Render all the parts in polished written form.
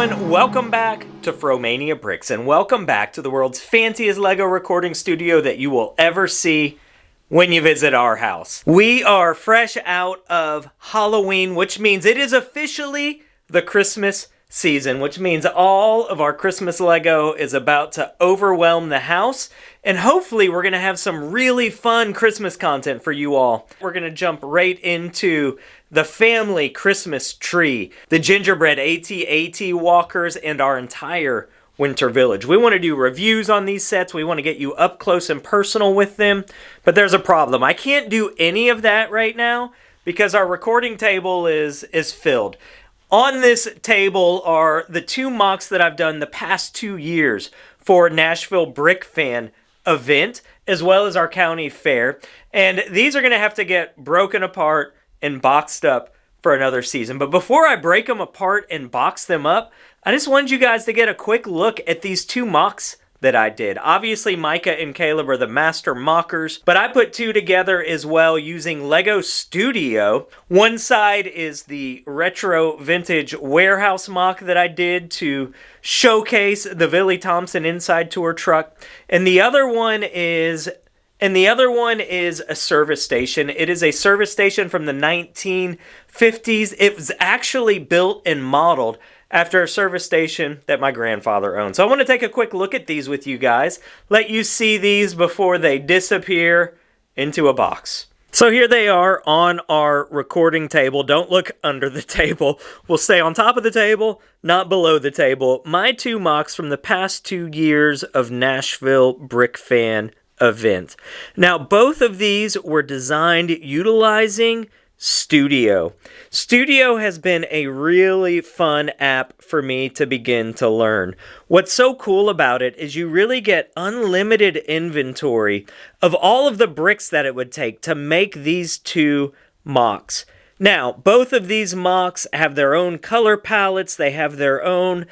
everyone, welcome back to Fromania Bricks, and welcome back to the world's fanciest LEGO recording studio that you will ever see when you visit our house. We are fresh out of Halloween, which means it is officially the Christmas season, which means all of our Christmas LEGO is about to overwhelm the house, and hopefully we're going to have some really fun Christmas content for you all. We're going to jump right into the family Christmas tree, the gingerbread AT-AT walkers, and our entire winter village. We want to do reviews on these sets. We want to get you up close and personal with them, but there's a problem. I can't do any of that right now because our recording table is filled. On this table are the two mocks that I've done the past 2 years for Nashville Brick Fan event, as well as our county fair. And these are going to have to get broken apart and boxed up for another season. But before I break them apart and box them up, I just wanted you guys to get a quick look at these two mocks that I did. Obviously, Micah and Caleb are the master mockers, but I put two together as well using LEGO Studio. One side is the retro vintage warehouse mock that I did to showcase the Billy Thomsen inside tour truck, and the other one is a service station. It is a service station from the 1950s. It was actually built and modeled after a service station that my grandfather owned. So I want to take a quick look at these with you guys, let you see these before they disappear into a box. So here they are on our recording table. Don't look under the table. We'll stay on top of the table, not below the table. My two mocks from the past 2 years of Nashville Brick Fan event. Now, both of these were designed utilizing Studio. Studio has been a really fun app for me to begin to learn. What's so cool about it is you really get unlimited inventory of all of the bricks that it would take to make these two mocks. Now, both of these mocks have their own color palettes, they have their own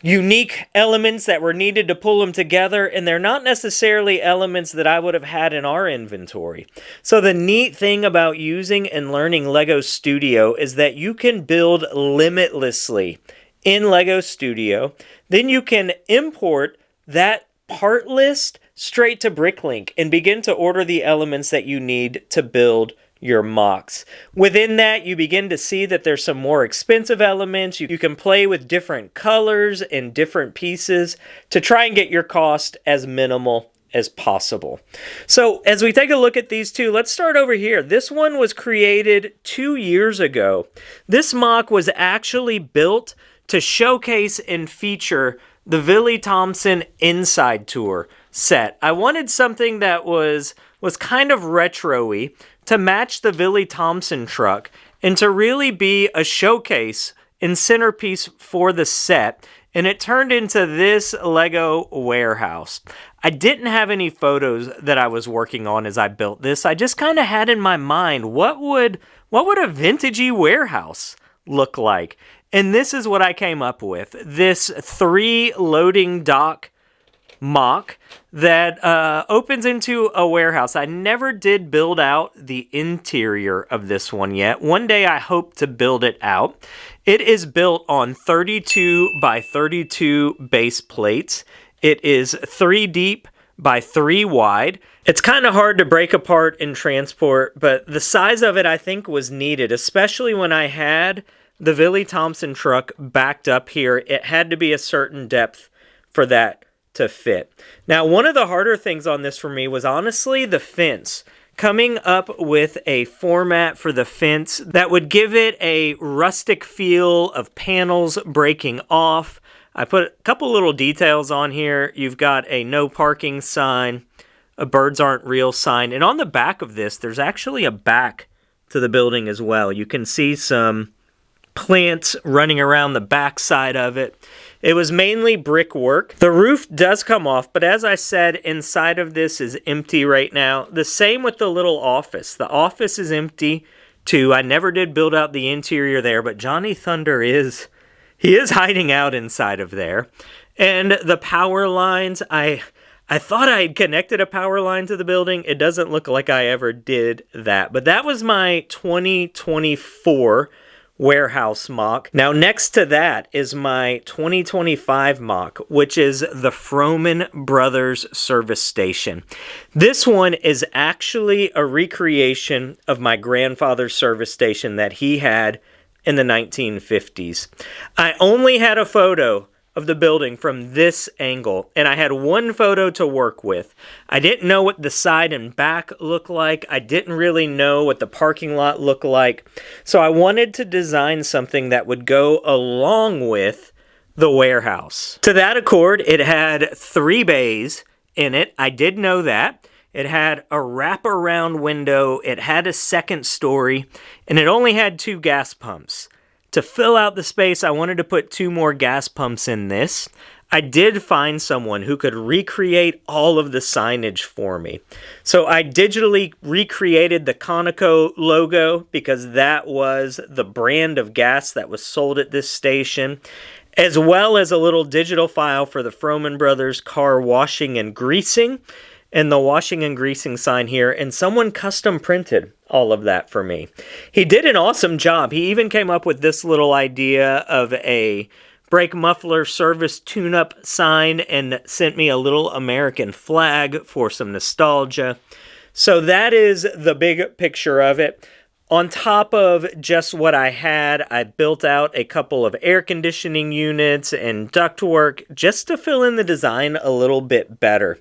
unique elements that were needed to pull them together, and they're not necessarily elements that I would have had in our inventory. So the neat thing about using and learning LEGO Studio is that you can build limitlessly in LEGO Studio. Then you can import that part list straight to Bricklink and begin to order the elements that you need to build your mocks. Within that, you begin to see that there's some more expensive elements. You can play with different colors and different pieces to try and get your cost as minimal as possible. So as we take a look at these two, let's start over here. This one was created 2 years ago. This mock was actually built to showcase and feature the Billy Thomsen Inside Tour set. I wanted something that was kind of retro-y to match the Billy Thomsen truck and to really be a showcase and centerpiece for the set. And it turned into this LEGO warehouse. I didn't have any photos that I was working on as I built this. I just kind of had in my mind, what would a vintagey warehouse look like? And this is what I came up with. This 3 loading dock mock that opens into a warehouse. I never did build out the interior of this one yet. One day I hope to build it out. It is built on 32 by 32 base plates. It is 3 deep by 3 wide. It's kind of hard to break apart and transport, but the size of it I think was needed, especially when I had the Billy Thomsen truck backed up here. It had to be a certain depth for that to fit. Now, one of the harder things on this for me was honestly the fence. Coming up with a format for the fence that would give it a rustic feel of panels breaking off. I put a couple little details on here. You've got a no parking sign, a birds aren't real sign, and on the back of this, there's actually a back to the building as well. You can see some plants running around the back side of it. It was mainly brickwork. The roof does come off, but as I said, inside of this is empty right now. The same with the little office. The office is empty too. I never did build out the interior there, but Johnny Thunder is hiding out inside of there. And the power lines, I thought I had connected a power line to the building. It doesn't look like I ever did that. But that was my 2024 warehouse mock. Now next to that is my 2025 mock, which is the Froman Brothers service station. This one is actually a recreation of my grandfather's service station that he had in the 1950s. I only had a photo of the building from this angle, and I had one photo to work with. I didn't know what the side and back looked like. I didn't really know what the parking lot looked like. So I wanted to design something that would go along with the warehouse. To that accord, it had 3 bays in it. I did know that. It had a wraparound window. It had a second story, and it only had 2 gas pumps. To fill out the space, I wanted to put 2 more gas pumps in this. I did find someone who could recreate all of the signage for me. So I digitally recreated the Conoco logo because that was the brand of gas that was sold at this station, as well as a little digital file for the Froman Brothers car washing and greasing, and the washing and greasing sign here, and someone custom printed all of that for me. He did an awesome job. He even came up with this little idea of a brake muffler service tune-up sign and sent me a little American flag for some nostalgia. So that is the big picture of it. On top of just what I had, I built out a couple of air conditioning units and ductwork just to fill in the design a little bit better.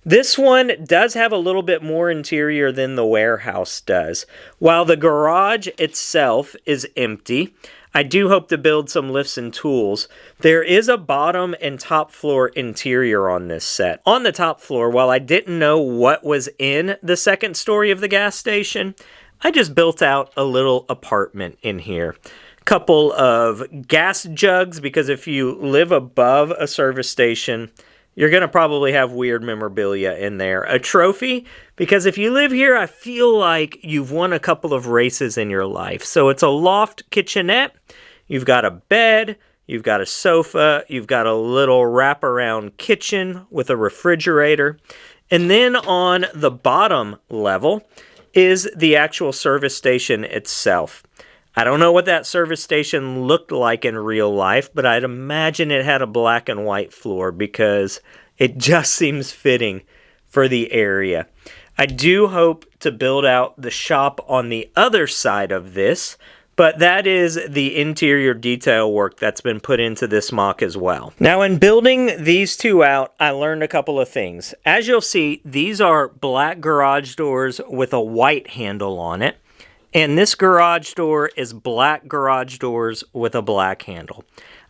This one does have a little bit more interior than the warehouse does. While the garage itself is empty, I do hope to build some lifts and tools. There is a bottom and top floor interior on this set. On the top floor, while I didn't know what was in the second story of the gas station, I just built out a little apartment in here. Couple of gas jugs, because if you live above a service station, you're going to probably have weird memorabilia in there. A trophy, because if you live here, I feel like you've won a couple of races in your life. So it's a loft kitchenette. You've got a bed. You've got a sofa. You've got a little wraparound kitchen with a refrigerator. And then on the bottom level is the actual service station itself. I don't know what that service station looked like in real life, but I'd imagine it had a black and white floor because it just seems fitting for the area. I do hope to build out the shop on the other side of this, but that is the interior detail work that's been put into this mock as well. Now, in building these 2 out, I learned a couple of things. As you'll see, these are black garage doors with a white handle on it. And this garage door is black garage doors with a black handle.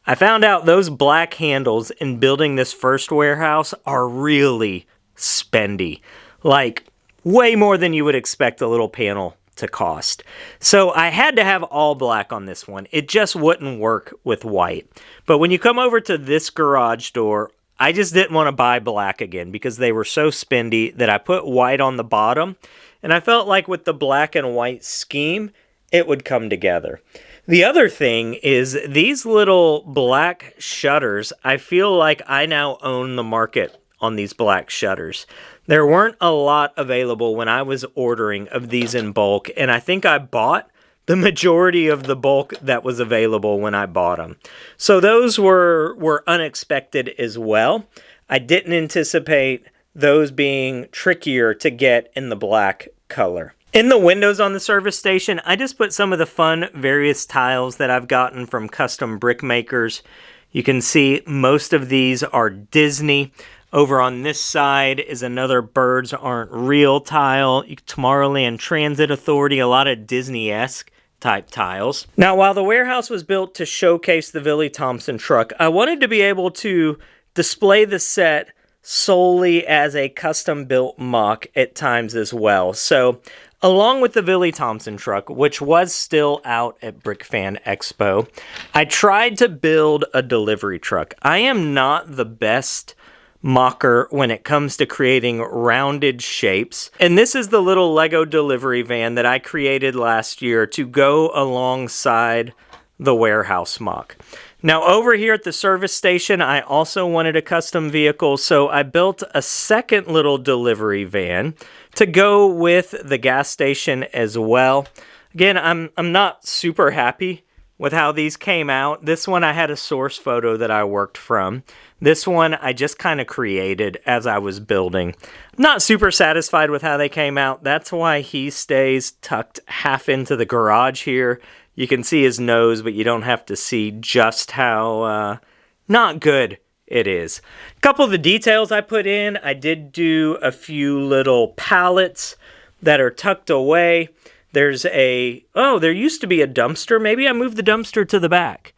I found out those black handles in building this first warehouse are really spendy. Like, way more than you would expect a little panel to cost. So I had to have all black on this one. It just wouldn't work with white. But when you come over to this garage door, I just didn't want to buy black again because they were so spendy that I put white on the bottom. And I felt like with the black and white scheme, it would come together. The other thing is these little black shutters, I feel like I now own the market on these black shutters. There weren't a lot available when I was ordering of these in bulk, and I think I bought the majority of the bulk that was available when I bought them. So those were unexpected as well. I didn't anticipate those being trickier to get in the black color. In the windows on the service station, I just put some of the fun various tiles that I've gotten from custom brick makers. You can see most of these are Disney. Over on this side is another Birds Aren't Real tile. Tomorrowland Transit Authority, a lot of Disney-esque type tiles. Now, while the warehouse was built to showcase the Billy Thomsen truck, I wanted to be able to display the set solely as a custom-built mock at times as well. So, along with the Billy Thomsen truck, which was still out at Brick Fan Expo, I tried to build a delivery truck. I am not the best mocker when it comes to creating rounded shapes. And this is the little Lego delivery van that I created last year to go alongside the warehouse mock. Now over here at the service station, I also wanted a custom vehicle, so I built a second little delivery van to go with the gas station as well. Again, I'm not super happy with how these came out. This one I had a source photo that I worked from. This one I just kind of created as I was building. Not super satisfied with how they came out. That's why he stays tucked half into the garage here. You can see his nose, but you don't have to see just how not good it is. A couple of the details I put in, I did do a few little pallets that are tucked away. There's there used to be a dumpster. Maybe I moved the dumpster to the back.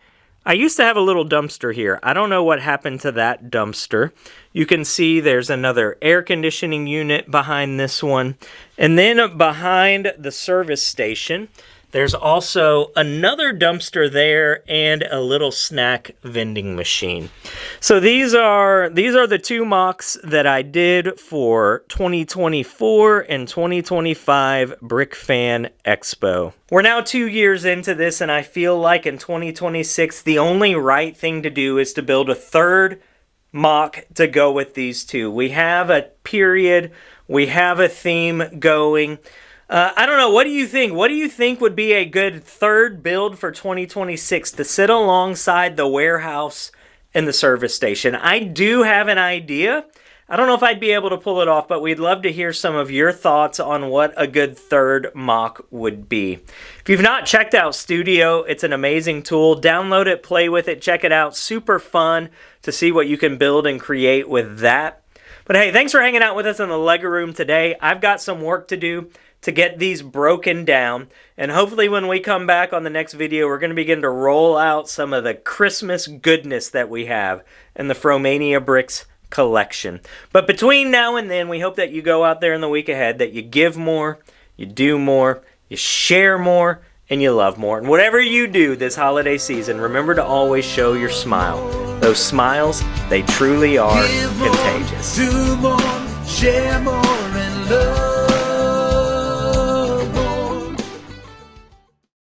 I used to have a little dumpster here. I don't know what happened to that dumpster. You can see there's another air conditioning unit behind this one. And then behind the service station, there's also another dumpster there and a little snack vending machine. So these are the 2 mocks that I did for 2024 and 2025 Brick Fan Expo. We're now 2 years into this, and I feel like in 2026, the only right thing to do is to build a 3rd mock to go with these 2. We have a period, we have a theme going. I don't know, what do you think? What do you think would be a good 3rd build for 2026 to sit alongside the warehouse and the service station? I do have an idea. I don't know if I'd be able to pull it off, but we'd love to hear some of your thoughts on what a good 3rd mock would be. If you've not checked out Studio, it's an amazing tool. Download it, play with it, check it out. Super fun to see what you can build and create with that. But hey, thanks for hanging out with us in the LEGO room today. I've got some work to do to get these broken down, and hopefully when we come back on the next video, we're going to begin to roll out some of the Christmas goodness that we have in the Fromania Bricks collection. But between now and then, we hope that you go out there in the week ahead, that you give more, you do more, you share more, and you love more. And whatever you do this holiday season, remember to always show your smile. Those smiles, they truly are contagious. Do more, share more, and